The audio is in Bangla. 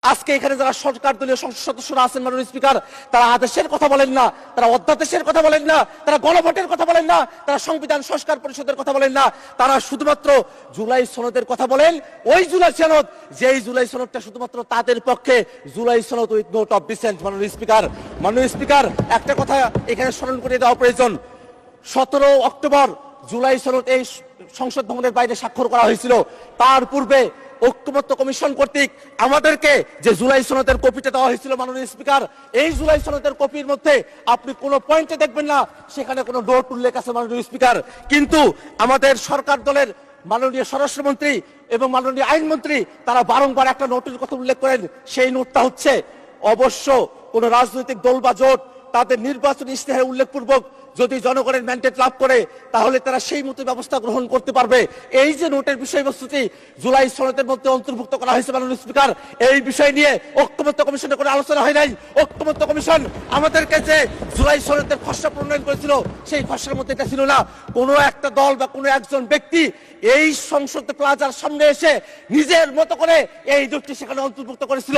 আজকে এখানে যারা সরকার দলীয় সংসদ সদস্যরা আছেন মাননীয় স্পিকার, তারা আদেশের কথা বলেন না, তারা অধ্যাদেশের কথা বলেন না, তারা গণভোটের কথা বলেন না, তারা সংবিধান সংস্কার পরিষদের কথা বলেন না, তারা শুধুমাত্র জুলাই সনদের কথা বলেন। ওই জুলাই সনদ, যেই জুলাই সনদটা শুধুমাত্র তাদের পক্ষে জুলাই সনদ উইথ নোট অফ ডিসেন্ট। মাননীয় স্পিকার, একটা কথা এখানে স্মরণ করিয়ে দেওয়া প্রয়োজন। 17 অক্টোবর জুলাই সনদ এই সংসদ ভবনের বাইরে স্বাক্ষর করা হয়েছিল। তার পূর্বে ঐক্যমত্য কমিশন কর্তৃক আমাদেরকে যে জুলাই সনদের কপিটা দেওয়া হয়েছিল মাননীয় স্পিকার, এই জুলাই সনদের কপির মধ্যে আপনি কোনো পয়েন্টে দেখবেন না সেখানে কোনো নোট উল্লেখ আছে মাননীয় স্পিকার। কিন্তু আমাদের সরকার দলের মাননীয় স্বরাষ্ট্রমন্ত্রী এবং মাননীয় আইনমন্ত্রী তারা বারংবার একটা নোটের কথা উল্লেখ করেন। সেই নোটটা হচ্ছে, অবশ্য কোন রাজনৈতিক দল বা জোট তাদের নির্বাচনী ইশতেহারে উল্লেখপূর্বক যদি জনগণের ম্যান্ডেট লাভ করে তাহলে তারা সেই মতো ব্যবস্থা গ্রহণ করতে পারবে। এই যে নোটের বিষয়বস্তুটি জুলাই সনদের মধ্যে অন্তর্ভুক্ত করা হয়েছে মাননীয় স্পিকার, এই বিষয় নিয়ে ঐক্যমত্য কমিশনে কোনো আলোচনা হয় নাই। ঐক্যমত্য কমিশন আমাদেরকে যে জুলাই সনদের খসড়া প্রণয়ন করেছিল সেই খসড়ার মধ্যে এটা ছিল না। কোনো একটা দল বা কোনো একজন ব্যক্তি এই সংসদ প্লাজার সামনে এসে নিজের মতো করে এই নোটটি সেখানে অন্তর্ভুক্ত করেছিল।